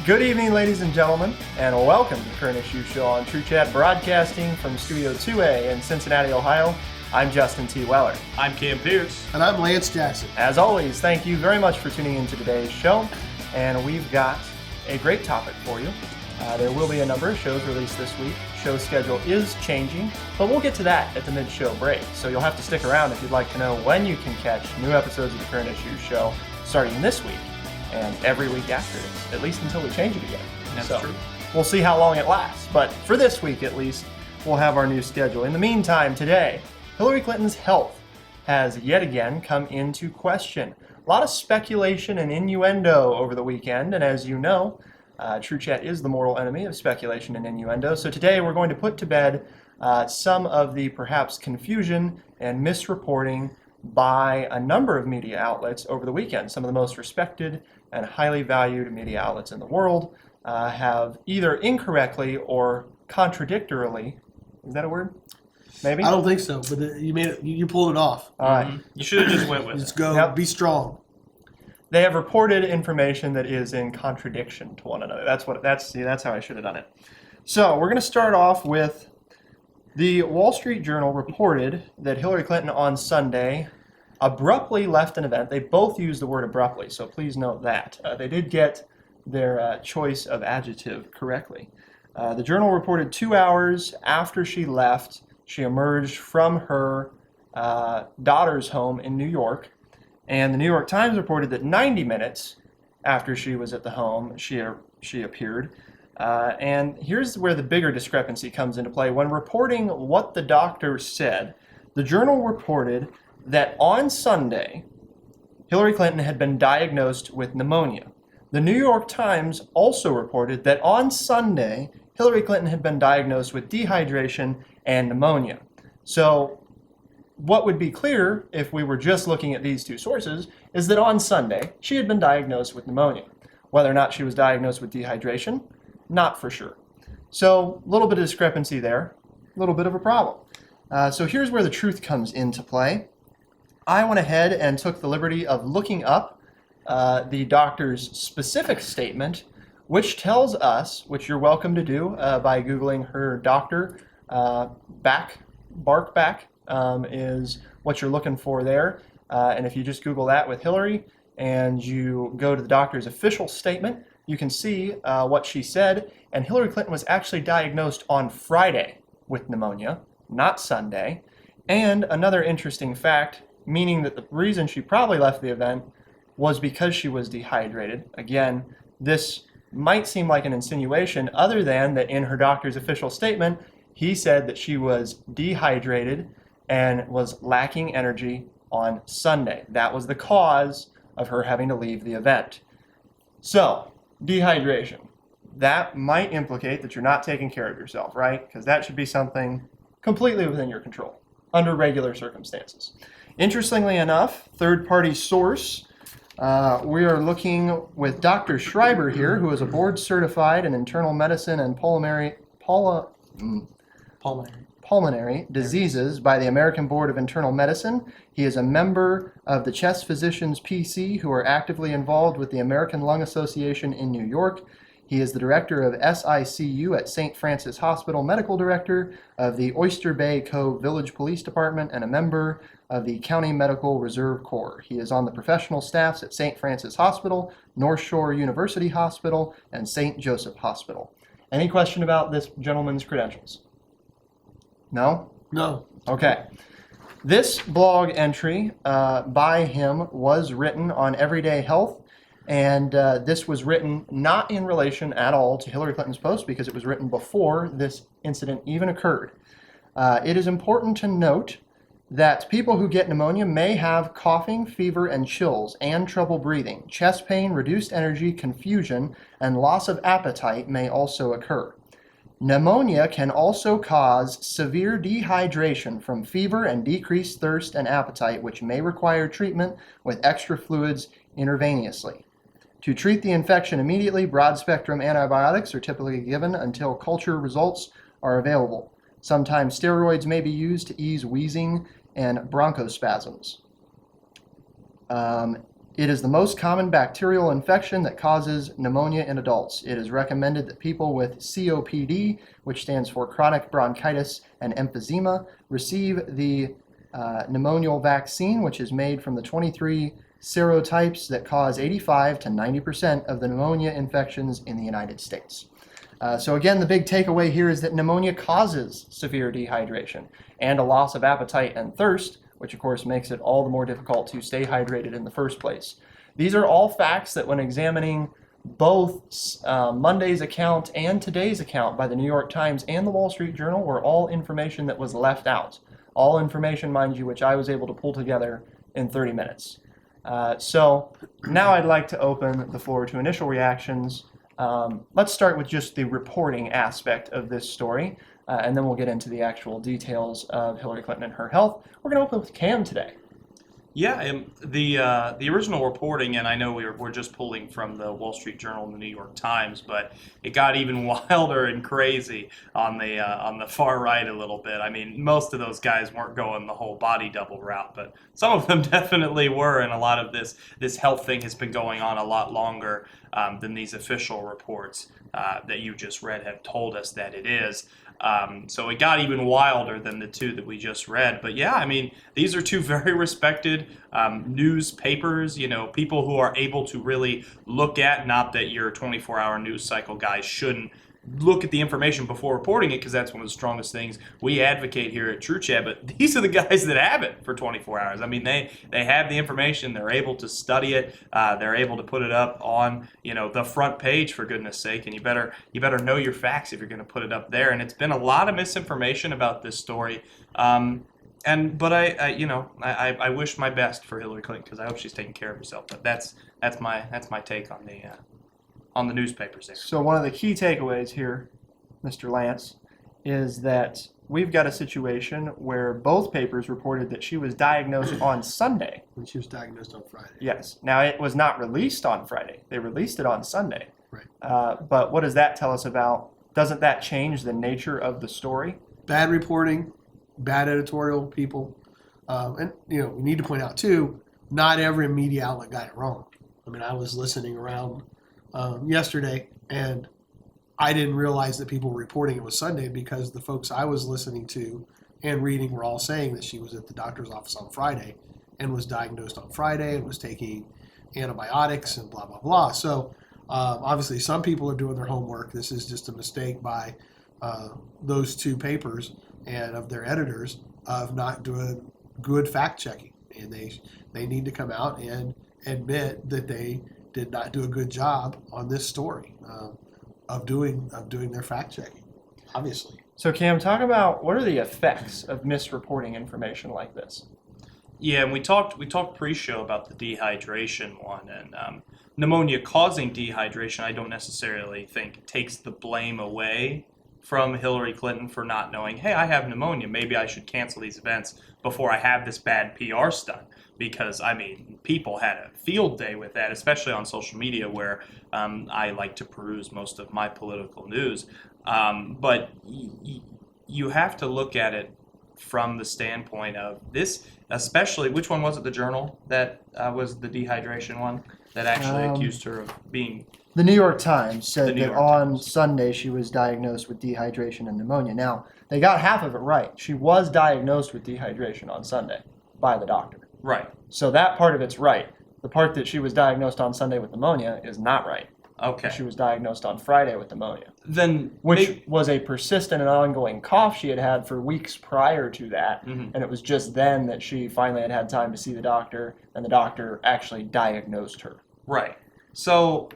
Good evening, ladies and gentlemen, and welcome to the Current Issue Show on True Chat, broadcasting from Studio 2A in Cincinnati, Ohio. I'm Justin T. Weller. I'm Cam Pierce. And I'm Lance Jackson. As always, thank you very much for tuning in to today's show, and we've got a great topic for you. There will be a number of shows released this week. Show schedule is changing, but we'll get to that at the mid-show break, so you'll have to stick around if you'd like to know when you can catch new episodes of the Current Issue Show starting this week and every week after this, at least until we change it again. That's true. We'll see how long it lasts, but for this week at least, we'll have our new schedule. In the meantime, today, Hillary Clinton's health has yet again come into question. A lot of speculation and innuendo over the weekend, and as you know, True Chat is the mortal enemy of speculation and innuendo. So today we're going to put to bed some of the perhaps confusion and misreporting by a number of media outlets over the weekend. Some of the most respected and highly valued media outlets in the world have either incorrectly or contradictorily, is that a word? Maybe? I don't think so, but you made it. You pulled it off. All right. You should have just went with Let's it. go. Yep. Be strong. They have reported information that is in contradiction to one another. That's how I should have done it. So we're going to start off with the Wall Street Journal reported that Hillary Clinton on Sunday abruptly left an event. They both used the word abruptly, so please note that. They did get their choice of adjective correctly. The Journal reported 2 hours after she left, she emerged from her daughter's home in New York. And the New York Times reported that 90 minutes after she was at the home, she appeared. And here's where the bigger discrepancy comes into play. When reporting what the doctor said, the Journal reported that on Sunday, Hillary Clinton had been diagnosed with pneumonia. The New York Times also reported that on Sunday, Hillary Clinton had been diagnosed with dehydration and pneumonia. So what would be clear if we were just looking at these two sources is that on Sunday, she had been diagnosed with pneumonia. Whether or not she was diagnosed with dehydration, not for sure. So a little bit of discrepancy there, a little bit of a problem. So here's where the truth comes into play. I went ahead and took the liberty of looking up the doctor's specific statement, which tells us, which you're welcome to do by Googling her doctor, Barkback, is what you're looking for there. And if you just Google that with Hillary and you go to the doctor's official statement, you can see what she said. And Hillary Clinton was actually diagnosed on Friday with pneumonia, not Sunday. And another interesting fact, meaning that the reason she probably left the event was because she was dehydrated. Again, this might seem like an insinuation other than that in her doctor's official statement, he said that she was dehydrated and was lacking energy on Sunday. That was the cause of her having to leave the event. So, dehydration. That might implicate that you're not taking care of yourself, right? Because that should be something completely within your control under regular circumstances. Interestingly enough, third-party source, we are looking with Dr. Schreiber here, who is a board-certified in internal medicine and pulmonary diseases by the American Board of Internal Medicine. He is a member of the Chest Physicians PC, who are actively involved with the American Lung Association in New York. He is the director of SICU at St. Francis Hospital, medical director of the Oyster Bay Cove Village Police Department, and a member of the County Medical Reserve Corps. He is on the professional staffs at St. Francis Hospital, North Shore University Hospital, and St. Joseph Hospital. Any question about this gentleman's credentials? No? No. Okay. This blog entry by him was written on Everyday Health, and this was written not in relation at all to Hillary Clinton's post because it was written before this incident even occurred. It is important to note that people who get pneumonia may have coughing, fever, and chills, and trouble breathing. Chest pain, reduced energy, confusion, and loss of appetite may also occur. Pneumonia can also cause severe dehydration from fever and decreased thirst and appetite, which may require treatment with extra fluids intravenously. To treat the infection immediately, broad-spectrum antibiotics are typically given until culture results are available. Sometimes steroids may be used to ease wheezing and bronchospasms. It is the most common bacterial infection that causes pneumonia in adults. It is recommended that people with COPD, which stands for chronic bronchitis and emphysema, receive the pneumonial vaccine, which is made from the 23 serotypes that cause 85 to 90% of the pneumonia infections in the United States. So again, the big takeaway here is that pneumonia causes severe dehydration and a loss of appetite and thirst, which of course makes it all the more difficult to stay hydrated in the first place. These are all facts that when examining both Monday's account and today's account by the New York Times and the Wall Street Journal were all information that was left out. All information, mind you, which I was able to pull together in 30 minutes. So now I'd like to open the floor to initial reactions. Let's start with just the reporting aspect of this story, and then we'll get into the actual details of Hillary Clinton and her health. We're going to open with Cam today. Yeah, the original reporting, and I know we're just pulling from the Wall Street Journal and the New York Times, but it got even wilder and crazy on the far right a little bit. I mean, most of those guys weren't going the whole body double route, but some of them definitely were, and a lot of this health thing has been going on a lot longer than these official reports that you just read have told us that it is. So it got even wilder than the two that we just read. But yeah, I mean, these are two very respected newspapers, people who are able to really look at, not that your 24-hour news cycle guys shouldn't look at the information before reporting it, because that's one of the strongest things we advocate here at True Chat. But these are the guys that have it for 24 hours. I mean, they have the information. They're able to study it. They're able to put it up on the front page, for goodness sake. And you better know your facts if you're going to put it up there. And it's been a lot of misinformation about this story. But I wish my best for Hillary Clinton, because I hope she's taking care of herself. But that's my take on the newspapers there. So one of the key takeaways here, Mr. Lance, is that we've got a situation where both papers reported that she was diagnosed on Sunday. When she was diagnosed on Friday. Yes. Now, it was not released on Friday. They released it on Sunday. Right. But what does that tell us about, doesn't that change the nature of the story? Bad reporting, bad editorial people. And we need to point out, too, not every media outlet got it wrong. I mean, I was listening around yesterday, and I didn't realize that people were reporting it was Sunday, because the folks I was listening to and reading were all saying that she was at the doctor's office on Friday and was diagnosed on Friday and was taking antibiotics and blah, blah, blah. So obviously some people are doing their homework. This is just a mistake by those two papers and of their editors of not doing good fact checking. And they need to come out and admit that they did not do a good job on this story of doing their fact checking, obviously. So Cam, talk about what are the effects of misreporting information like this? Yeah, and we talked pre-show about the dehydration one, and pneumonia causing dehydration. I don't necessarily think takes the blame away from Hillary Clinton for not knowing, hey, I have pneumonia. Maybe I should cancel these events before I have this bad PR stunt. Because, I mean, people had a field day with that, especially on social media, where I like to peruse most of my political news. But you have to look at it from the standpoint of this, especially, which one was it, the Journal, that was the dehydration one, that actually accused her of being... The New York Times said that on Times. Sunday she was diagnosed with dehydration and pneumonia. Now, they got half of it right. She was diagnosed with dehydration on Sunday by the doctor. Right. So that part of it's right. The part that she was diagnosed on Sunday with pneumonia is not right. Okay. She was diagnosed on Friday with pneumonia, Then which was a persistent and ongoing cough she had had for weeks prior to that. Mhm. And it was just then that she finally had time to see the doctor, and the doctor actually diagnosed her. Right. So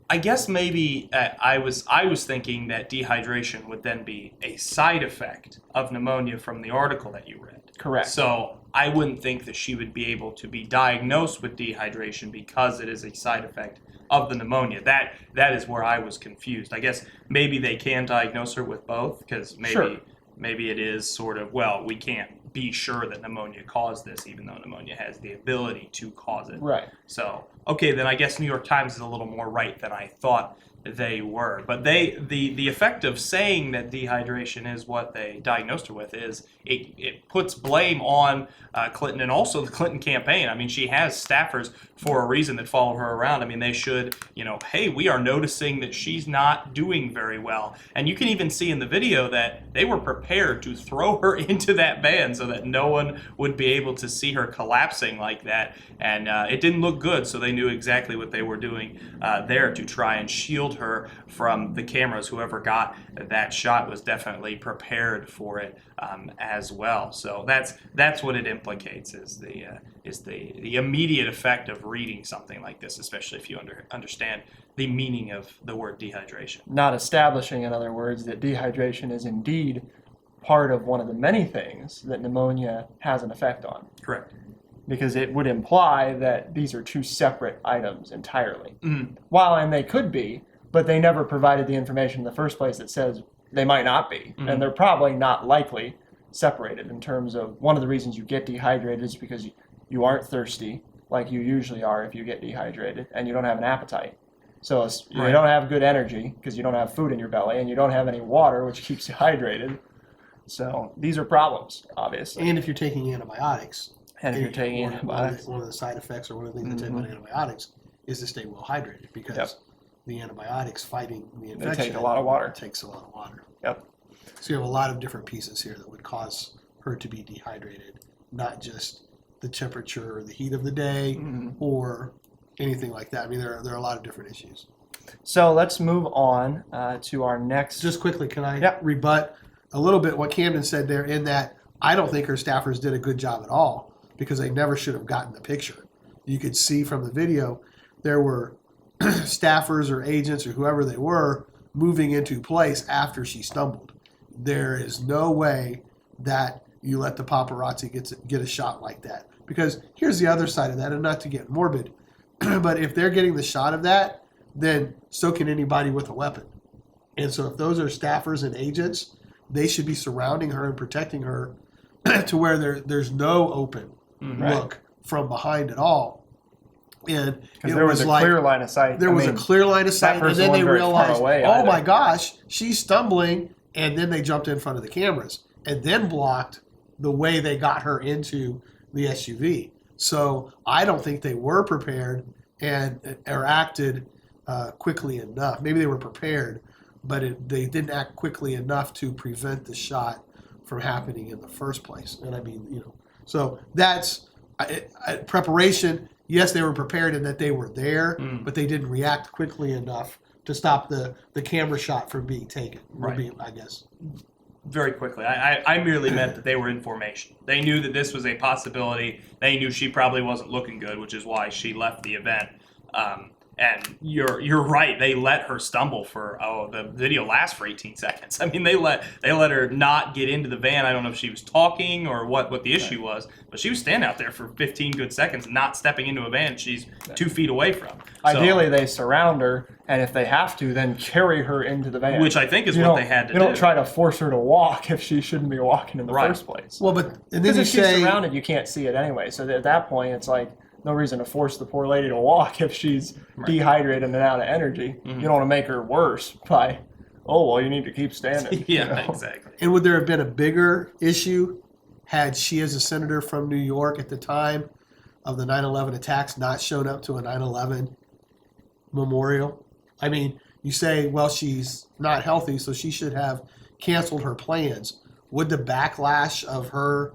I guess maybe I was thinking that dehydration would then be a side effect of pneumonia from the article that you read. Correct. So I wouldn't think that she would be able to be diagnosed with dehydration because it is a side effect of the pneumonia. That is where I was confused. I guess maybe they can diagnose her with both, because maybe it is sort of, well, we can't be sure that pneumonia caused this, even though pneumonia has the ability to cause it. Right. So, okay, then I guess New York Times is a little more right than I thought they were. But the effect of saying that dehydration is what they diagnosed her with is it puts blame on Clinton and also the Clinton campaign. I mean, she has staffers for a reason that follow her around. I mean, they should, hey, we are noticing that she's not doing very well. And you can even see in the video that they were prepared to throw her into that van so that no one would be able to see her collapsing like that. And it didn't look good, so they knew exactly what they were doing there to try and shield her from the cameras. Whoever got that shot was definitely prepared for it as well. So that's what it implicates, is the immediate effect of reading something like this, especially if you understand the meaning of the word dehydration. Not establishing, in other words, that dehydration is indeed part of one of the many things that pneumonia has an effect on. Correct. Because it would imply that these are two separate items entirely. Mm-hmm. While, and they could be, but they never provided the information in the first place that says they might not be. Mm-hmm. And they're probably not likely separated in terms of one of the reasons you get dehydrated is because you aren't thirsty like you usually are if you get dehydrated, and you don't have an appetite. So you Right. don't have good energy because you don't have food in your belly, and you don't have any water, which keeps you hydrated. So these are problems, obviously. And if you're taking antibiotics, And if you're taking one antibiotics. of the side effects or one of the things that take about antibiotics is to stay well hydrated, because Yep. the antibiotics fighting the They infection take a lot of water. takes a lot of water. Yep. So you have a lot of different pieces here that would cause her to be dehydrated, not just the temperature or the heat of the day Mhm. or anything like that. I mean, there are a lot of different issues. So let's move on to our next. Just quickly, can I Yep. rebut a little bit what Camden said there, in that I don't think her staffers did a good job at all, because they never should have gotten the picture. You could see from the video there were staffers or agents or whoever they were moving into place after she stumbled. There is no way that you let the paparazzi get a shot like that. Because here's the other side of that, and not to get morbid, but if they're getting the shot of that, then so can anybody with a weapon. And so if those are staffers and agents, they should be surrounding her and protecting her to where there's no open Right. look from behind at all. And Because it there was a like, clear line of sight. there I was mean, a clear line of sight, and person then they wasn't very far realized, away oh either. my gosh, she's stumbling, and then they jumped in front of the cameras and then blocked the way they got her into the SUV. So I don't think they were prepared or acted quickly enough. Maybe they were prepared, but they didn't act quickly enough to prevent the shot from happening in the first place. And I mean, so that's preparation. Yes, they were prepared in that they were there, but they didn't react quickly enough to stop the camera shot from being taken. Right. I guess. Very quickly, I merely meant that they were in formation. They knew that this was a possibility. They knew she probably wasn't looking good, which is why she left the event. And you're right. They let her stumble for the video lasts for 18 seconds. I mean, they let her not get into the van. I don't know if she was talking or what the issue was, but she was standing out there for 15 good seconds, not stepping into a van she's 2 feet away from. So, Ideally, they surround her, and if they have to, then carry her into the van. which I think is You what don't- they had to You do. don't try to force her to walk if she shouldn't be walking in the Right. first place. Well, but and then Because you if she's say surrounded, you can't see it anyway. So at that point, it's like no reason to force the poor lady to walk if she's dehydrated and out of energy. You don't want to make her worse by, you need to keep standing. Yeah, exactly. And would there have been a bigger issue had she, as a senator from New York at the time of the 9/11 attacks, not shown up to a 9/11 memorial? I mean, you say, well, she's not healthy, so she should have canceled her plans. Would the backlash of her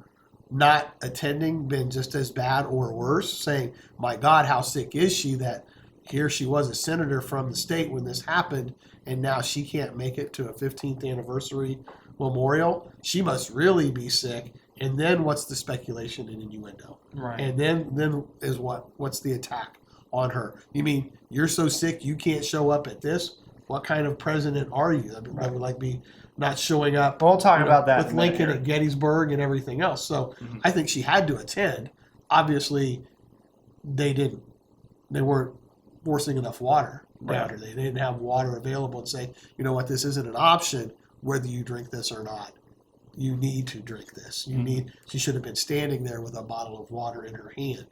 not attending been just as bad or worse? Saying, my God, how sick is she that here she was a senator from the state when this happened, and now she can't make it to a 15th anniversary memorial? She must really be sick. And then what's the speculation and innuendo? Right. And then is what's the attack on her? You mean you're so sick you can't show up at this? What kind of president are you? That would like be not showing up. We'll talk about that with in a minute Lincoln here. at Gettysburg and everything else. So I think she had to attend. Obviously, they didn't. They weren't forcing enough water down her. They didn't have water available and say, you know what, this isn't an option whether you drink this or not. You need to drink this. She should have been standing there with a bottle of water in her hand.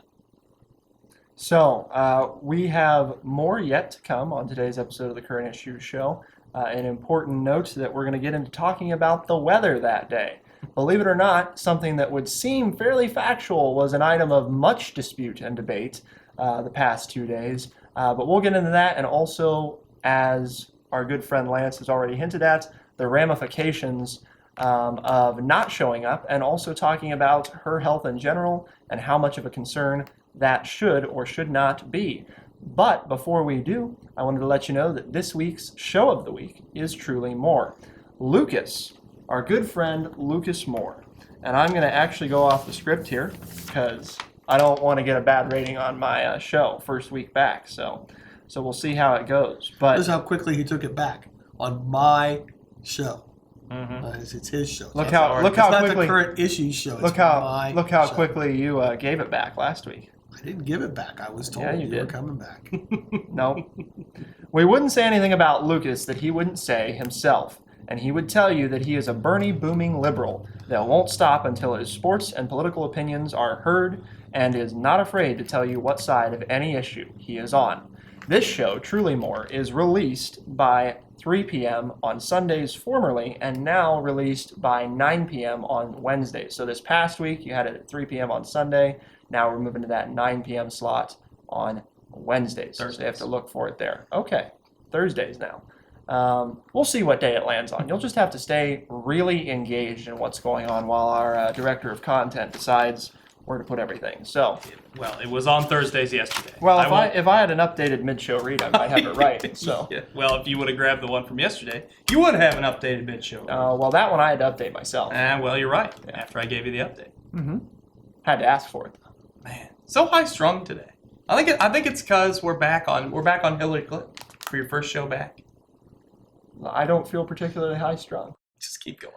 So, we have more yet to come on today's episode of the Current Issues Show. An important note that we're going to get into talking about the weather that day. Believe it or not, something that would seem fairly factual was an item of much dispute and debate the past 2 days. But we'll get into that, and also, as our good friend Lance has already hinted at, the ramifications of not showing up, and also talking about her health in general and how much of a concern that should or should not be. But before we do, I wanted to let you know that this week's show of the week is truly more. Lucas, our good friend Lucas Moore, and I'm going to actually go off the script here because I don't want to get a bad rating on my show first week back. So we'll see how it goes. But This is how quickly he took it back on my show. Mm-hmm. It's his show. look It's how not quickly the Current Issues Show. It's look how my show. quickly you gave it back last week. I didn't give it back. I was told Yeah, you you were did. coming back. No. We wouldn't say anything about Lucas that he wouldn't say himself, and he would tell you that he is a Bernie booming liberal that won't stop until his sports and political opinions are heard and is not afraid to tell you what side of any issue he is on. This show, Truly More, is released by 3 p.m. on Sundays formerly, and now released by 9 p.m. on Wednesdays. So this past week, you had it at 3 p.m. on Sunday. Now we're moving to that 9 p.m. slot on Wednesdays. So you have to look for it there. Okay, Thursdays now. We'll see what day it lands on. You'll just have to stay really engaged in what's going on while our director of content decides where to put everything. So, Well, it was on Thursdays yesterday. well, won't- if I had an updated mid-show read, I might have it right. So, Yeah, well, if you would have grabbed the one from yesterday, you would have an updated mid show. well, that one I had to update myself. Well, you're right. After I gave you the update. Mm-hmm. Had to ask for it. Man, so high strung today. I think it's because we're back on Hillary Clinton for your first show back. I don't feel particularly high-strung. Just keep going.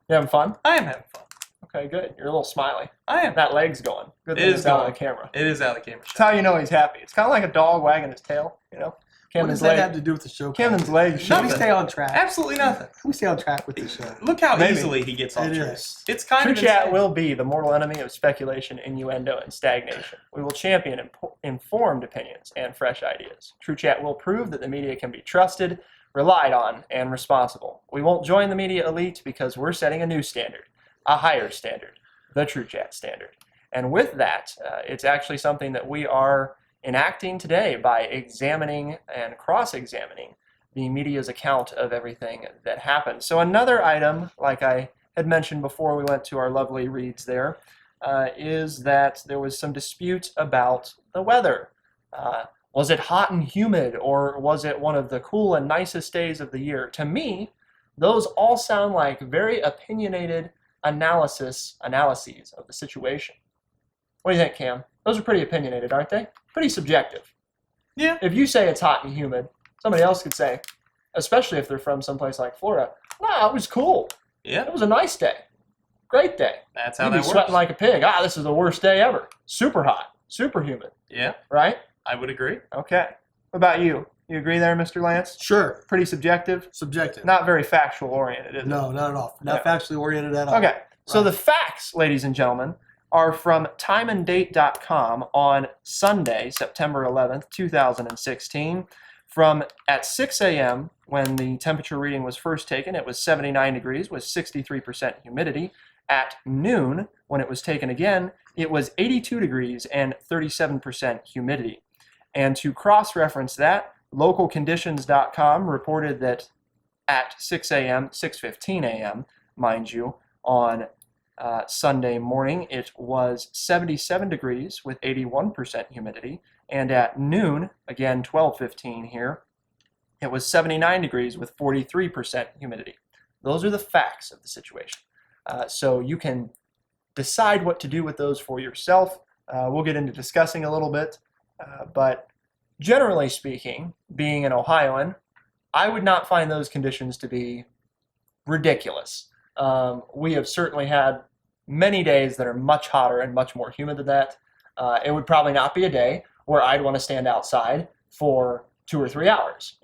You having fun? I am having fun. Okay, good. You're a little smiley. I am. That leg's going. Good It thing is it's out on going. the camera. It is out of the camera. That's how you know he's happy. It's kind of like a dog wagging his tail, you know? What does Camden's that leg. have to do with the show? Camden's legs. Let me Nothing. stay on track. Absolutely nothing. Let me stay on track with the show. Look how Maybe. easily he gets on It track. is. It's kind True of Chat insane. will be the mortal enemy of speculation, innuendo, and stagnation. We will champion informed opinions and fresh ideas. True Chat will prove that the media can be trusted, relied on, and responsible. We won't join the media elite because we're setting a new standard, a higher standard, the True Chat standard. And with that, it's actually something that we are enacting today by examining and cross-examining the media's account of everything that happened. So another item, like I had mentioned before we went to our lovely reads there, is that there was some dispute about the weather. Was it hot and humid, or was it one of the cool and nicest days of the year? To me, those all sound like very opinionated analyses of the situation. What do you think, Cam? Those are pretty opinionated, aren't they? Pretty subjective. Yeah. If you say it's hot and humid, somebody else could say, especially if they're from someplace like Florida, nah, it was cool. Yeah. It was a nice day. Great day. That's how You'd that be sweating works. like a pig. This is the worst day ever. Super hot. Super humid. Yeah, Right? I would agree. Okay. What about you? You agree there, Mr. Lance? Sure. Pretty subjective. Subjective. Not very factual oriented, is it? No, not at all. Not Yeah. factually oriented at all. Okay. So Right. the facts, ladies and gentlemen, are from timeanddate.com on Sunday, September 11th, 2016. From at 6 a.m., when the temperature reading was first taken, it was 79 degrees with 63% humidity. At noon, when it was taken again, it was 82 degrees and 37% humidity. And to cross-reference that, localconditions.com reported that at 6 a.m., 6:15 a.m., mind you, on Sunday morning, it was 77 degrees with 81% humidity. And at noon, again 12:15 here, it was 79 degrees with 43% humidity. Those are the facts of the situation. So you can decide what to do with those for yourself. We'll get into discussing a little bit. But generally speaking, being an Ohioan, I would not find those conditions to be ridiculous. We have certainly had many days that are much hotter and much more humid than that. It would probably not be a day where I'd want to stand outside for 2 or 3 hours,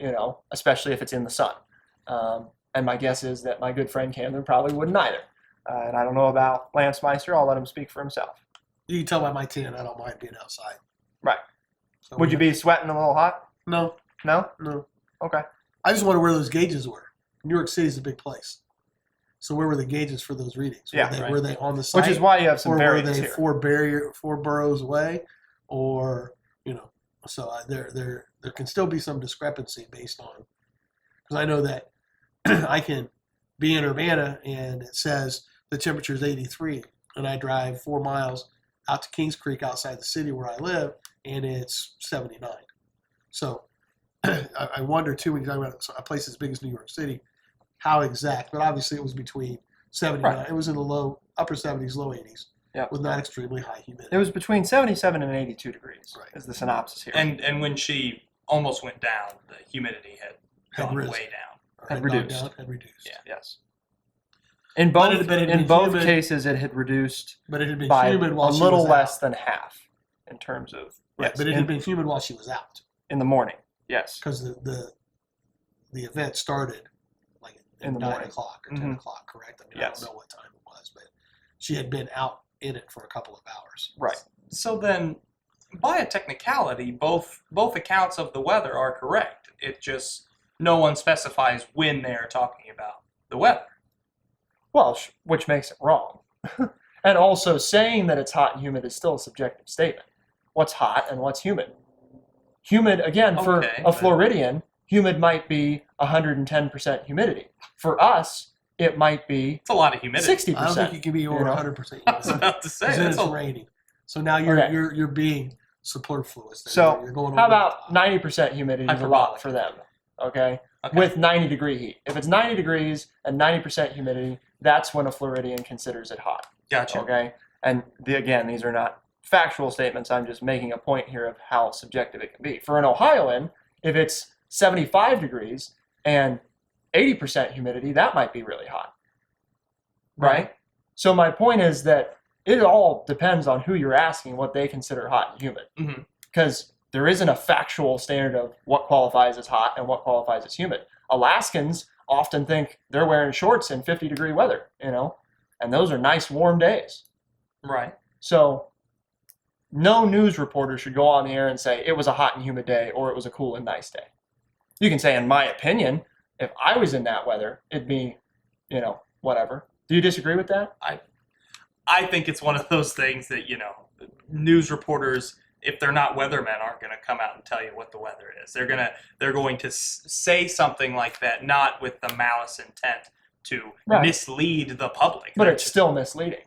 especially if it's in the sun. And my guess is that my good friend Camden probably wouldn't either. And I don't know about Lance Meister. I'll let him speak for himself. You can tell by my tan, I don't mind being outside. Right. So Would you be sweating a little hot? No, No? no. Okay. I just wonder where those gauges were. New York City is a big place. So where were the gauges for those readings? Yeah, Were they on the site? Which is why you have some or were variance they here. four boroughs away? Or, so there can still be some discrepancy based on, because I know that I can be in Urbana and it says the temperature is 83 and I drive 4 miles out to Kings Creek outside the city where I live and it's 79. So I wonder too, when you talk about a place as big as New York City, how exact, but obviously it was between 79, Right. it was in the upper 70s, low 80s, Yep. with not extremely high humidity. It was between 77 and 82 degrees, Right. is the synopsis here. And when she almost went down, the humidity had gone risen. way down. Or had gone reduced. down, had reduced. Yeah. Yes. In But both, it had in been both humid. cases, it had reduced But it had been by humid a while she little was less out. than half in terms of, Right, yes, but it in, had been humid while she was out in the morning. Yes. because the event started like In the 9 morning. o'clock or 10 Mhm. o'clock, correct? I mean, Yes. I don't know what time it was, but she had been out in it for a couple of hours. Right. So then, by a technicality, both accounts of the weather are correct. It just no one specifies when they are talking about the weather. Well, which makes it wrong. And also, saying that it's hot and humid is still a subjective statement. What's hot and what's humid? Humid, again, for Okay, a but- Floridian, humid might be 110% humidity. For us, it might be It's a lot of humidity. 60%. I don't think you can be over know? 100%. I was about to say Because then that's it's a raining. So now you're Okay. you're being superfluous. There. So, you're going How over the about top. 90% humidity is a lot for them, okay? okay. With 90-degree heat. If it's 90 degrees and 90% humidity, that's when a Floridian considers it hot, Gotcha. okay? And again, these are not factual statements. I'm just making a point here of how subjective it can be. For an Ohioan, if it's 75 degrees and 80% humidity, that might be really hot, right? So my point is that it all depends on who you're asking what they consider hot and humid. Mhm. Because there isn't a factual standard of what qualifies as hot and what qualifies as humid. Alaskans often think they're wearing shorts in 50-degree weather, and those are nice warm days. Right. So no news reporter should go on the air and say it was a hot and humid day or it was a cool and nice day. You can say, in my opinion, if I was in that weather, it'd be, whatever. Do you disagree with that? I think it's one of those things that, news reporters, if they're not weathermen, aren't going to come out and tell you what the weather is. They're going to say something like that, not with the malice intent to Right. mislead the public. But They're it's just- still misleading.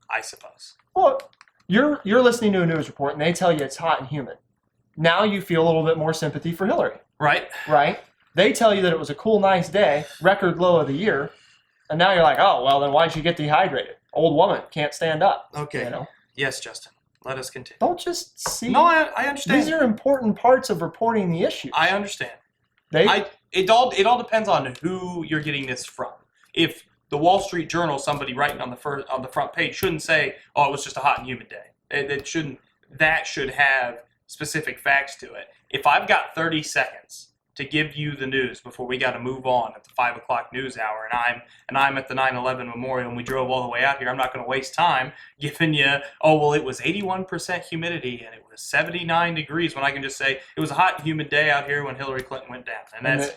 I suppose. Well, you're listening to a news report and they tell you it's hot and humid. Now you feel a little bit more sympathy for Hillary, Right? right? They tell you that it was a cool, nice day, record low of the year, and now you're like, oh, well, then why'd she get dehydrated? Old woman, can't stand up. Okay. Yes, Justin. Let us continue. Don't just see. No, I understand. These are important parts of reporting the issue. I understand. They It all depends on who you're getting this from. If the Wall Street Journal, somebody writing on the front page shouldn't say, "Oh, it was just a hot and humid day." It shouldn't. That should have specific facts to it. If I've got 30 seconds to give you the news before we got to move on at the 5 o'clock news hour, and I'm at the 9/11 memorial, and we drove all the way out here, I'm not going to waste time giving you, "Oh, well, it was 81% humidity and it was 79 degrees," when I can just say it was a hot and humid day out here when Hillary Clinton went down,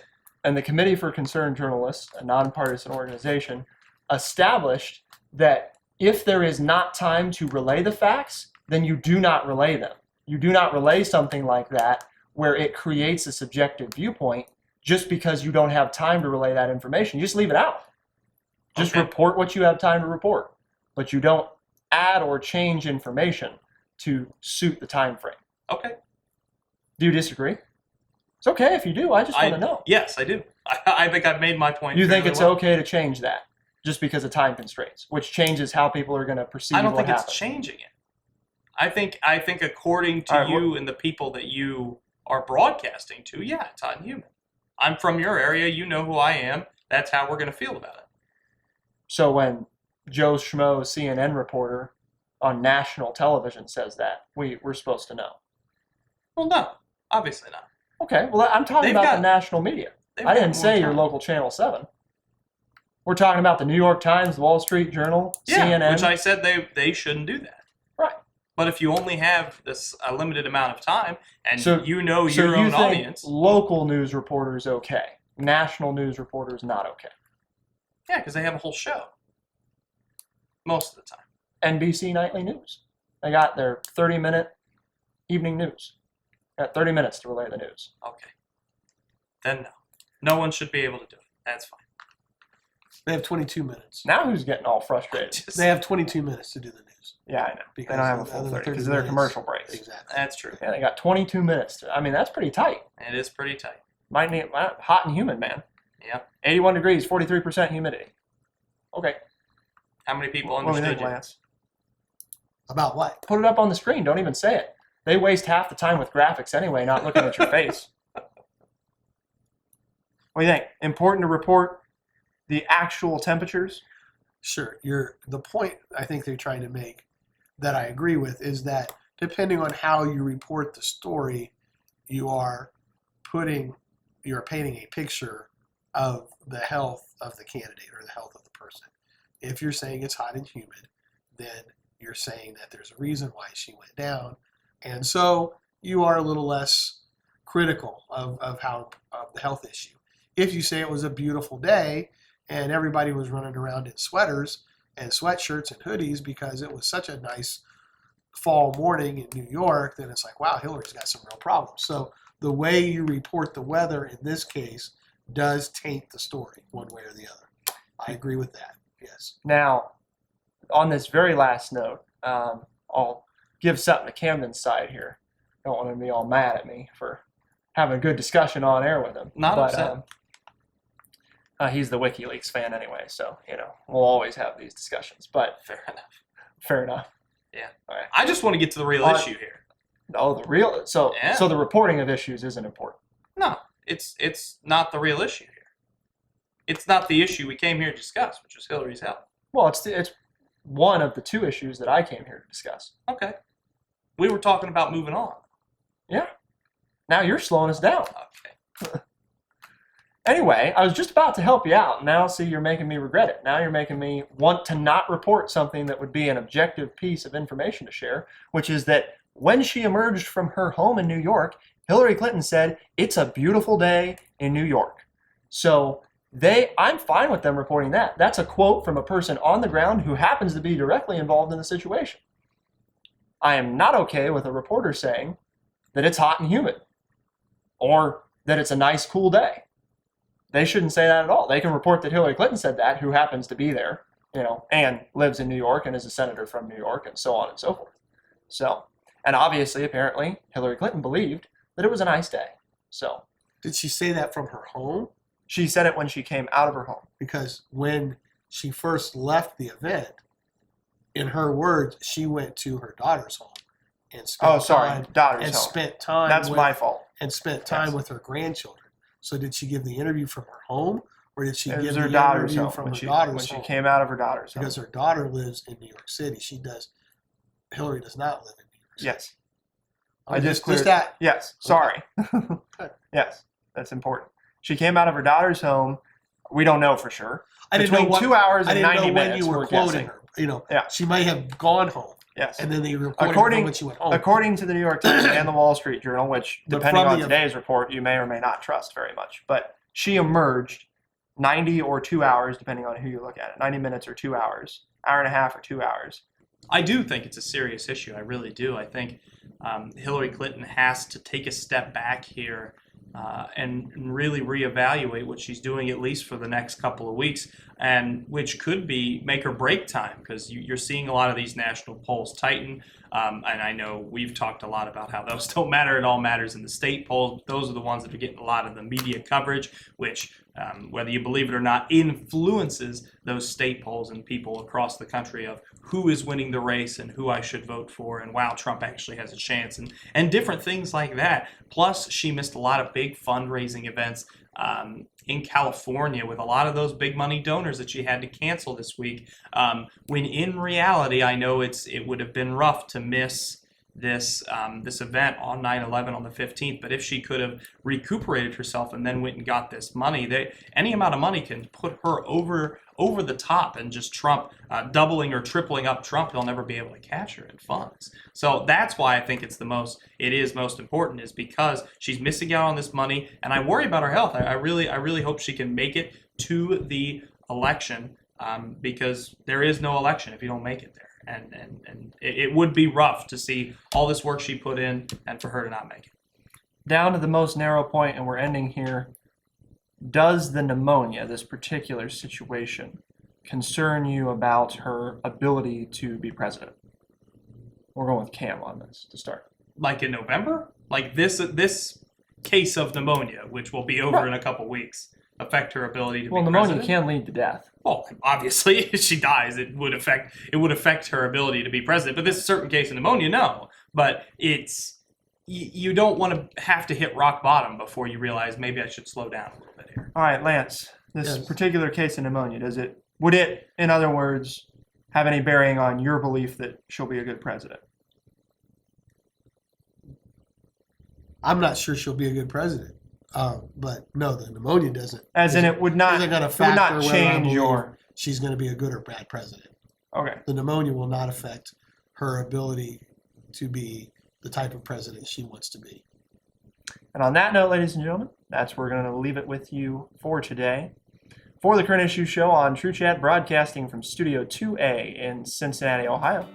and the Committee for Concerned Journalists, a nonpartisan organization, established that if there is not time to relay the facts, then you do not relay them. You do not relay something like that where it creates a subjective viewpoint just because you don't have time to relay that information. You just leave it out. Just Okay. report what you have time to report, but you don't add or change information to suit the time frame. Okay. Do you disagree? It's okay if you do. I just want to know. Yes, I do. I think I've made my point. You think fairly it's well. okay to change that just because of time constraints, which changes how people are going to perceive I don't what think happened. it's changing it. I think according to All right, you and the people that you are broadcasting to, yeah, it's hot and humid. I'm from your area. You know who I am. That's how we're going to feel about it. So when Joe Schmo, CNN reporter on national television says that, we're supposed to know. Well, no, obviously not. Okay, well, I'm talking They've about got- the national media. They've I got didn't more say your time. local Channel 7. We're talking about the New York Times, the Wall Street Journal, Yeah, CNN. which I said they shouldn't do that. Right. But if you only have a limited amount of time, and So- you know So your you own think audience, local news reporters okay, national news reporters not okay? yeah, because they have a whole show most of the time. NBC Nightly News. They got their 30-minute evening news. Got 30 minutes to relay the news. Okay, then no one should be able to do it. That's fine. They have 22 minutes. Now who's getting all frustrated? Just- They have 22 minutes to do the news. Yeah, I know. They Because don't have a of full the 30 30 because of their minutes. commercial breaks. Exactly. that's true. Yeah, they got 22 minutes. I mean, that's pretty tight. It is pretty tight. Might need hot and humid, man. Yep. 81 degrees, 43% humidity. Okay. How many people What do you understood think, you? Lance? About what? Put it up on the screen. Don't even say it. They waste half the time with graphics anyway, not looking at your face. What do you think? Important to report the actual temperatures? Sure. The point I think they're trying to make that I agree with is that depending on how you report the story, you're painting a picture of the health of the candidate or the health of the person. If you're saying it's hot and humid, then you're saying that there's a reason why she went down. And so you are a little less critical of the health issue. If you say it was a beautiful day and everybody was running around in sweaters and sweatshirts and hoodies because it was such a nice fall morning in New York, then it's like, wow, Hillary's got some real problems. So the way you report the weather in this case does taint the story one way or the other. I agree with that. Yes. Now, on this very last note, I'll give something to Camden's side here. Don't want him to be all mad at me for having a good discussion on air with him. Not upset. He's the WikiLeaks fan anyway, so we'll always have these discussions. But Fair enough. fair enough. Yeah. All right. I just want to get to the real issue here. Oh, the real so Yeah. so the reporting of issues isn't important. No, it's not the real issue here. It's not the issue we came here to discuss, which is Hillary's health. Well, it's one of the two issues that I came here to discuss. Okay. We were talking about moving on. Yeah. Now you're slowing us down. Okay. Anyway, I was just about to help you out. Now, see, you're making me regret it. Now you're making me want to not report something that would be an objective piece of information to share, which is that when she emerged from her home in New York, Hillary Clinton said, "It's a beautiful day in New York." So I'm fine with them reporting that. That's a quote from a person on the ground who happens to be directly involved in the situation. I am not okay with a reporter saying that it's hot and humid or that it's a nice, cool day. They shouldn't say that at all. They can report that Hillary Clinton said that, who happens to be there, and lives in New York and is a senator from New York and so on and so forth. So, and obviously, apparently, Hillary Clinton believed that it was a nice day. So Did she say that from her home? she said it when she came out of her home. Because when she first left the event, in her words, she went to her daughter's home and spent Oh, sorry, time daughter's and home. spent time That's with, my fault. and spent time Yes. with her grandchildren. So did she give the interview from her home, or did she It give was the her daughter's interview home from when her she daughter's home? came out of her daughter's home. Because her daughter lives in New York City. Hillary does not live in New York City. Yes. I I just just cleared- that. Yes. Sorry. Good. Yes, that's important. She came out of her daughter's home. We don't know for sure. I didn't Between know what, 2 hours I and didn't 90 know when minutes. you were we're quoting guessing. her. Yeah. She might have gone home, Yes. and then they reported According- her when she went home. According to the New York Times and the Wall Street Journal, which, But depending from on the- today's report, you may or may not trust very much, but she emerged 90 or 2 hours, depending on who you look at it, 90 minutes or 2 hours, hour and a half or 2 hours. I do think it's a serious issue. I really do. I think Hillary Clinton has to take a step back here and really reevaluate what she's doing, at least for the next couple of weeks, and which could be make or break time, because you're seeing a lot of these national polls tighten. And I know we've talked a lot about how those don't matter. It all matters in the state polls. Those are the ones that are getting a lot of the media coverage, which, whether you believe it or not, influences those state polls and people across the country of who is winning the race and who I should vote for, and wow, Trump actually has a chance, and different things like that. Plus, she missed a lot of big fundraising events in California with a lot of those big money donors that she had to cancel this week. When in reality, I know it would have been rough to miss this this event on 9/11 on the 15th. But if she could have recuperated herself and then went and got this money, any amount of money can put her over the top and just Trump doubling or tripling up Trump. He'll never be able to catch her in funds. So that's why I think it is most important, is because she's missing out on this money, and I worry about her health. I really hope she can make it to the election, because there is no election if you don't make it there. And it would be rough to see all this work she put in and for her to not make it. Down to the most narrow point, and we're ending here. Does the pneumonia, this particular situation, concern you about her ability to be president? We're going with Cam on this to start. Like in November? Like this case of pneumonia, which will be over in a couple weeks, affect her ability to be pneumonia president? can lead to death. Well, obviously, if she dies, it would affect her ability to be president. But this certain case of pneumonia, no. But you don't want to have to hit rock bottom before you realize maybe I should slow down a little bit here. All right, Lance, this Yes. particular case of pneumonia, would it, in other words, have any bearing on your belief that she'll be a good president? I'm not sure she'll be a good president. But no, the pneumonia doesn't. As in, it would not, isn't gonna it would not factor whether I change believe your. she's going to be a good or bad president. Okay. The pneumonia will not affect her ability to be the type of president she wants to be. And on that note, ladies and gentlemen, that's where we're going to leave it with you for today. For the Current Issue Show on True Chat, broadcasting from Studio 2A in Cincinnati, Ohio,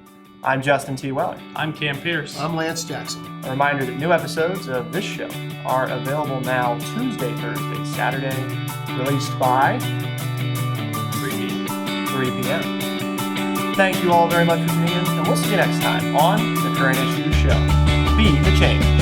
I'm Justin T. Weller. I'm Cam Pierce. I'm Lance Jackson. A reminder that new episodes of this show are available now Tuesday, Thursday, Saturday, released by 3 p.m. Thank you all very much for tuning in, and we'll see you next time on The Current Issue Show. Be the change.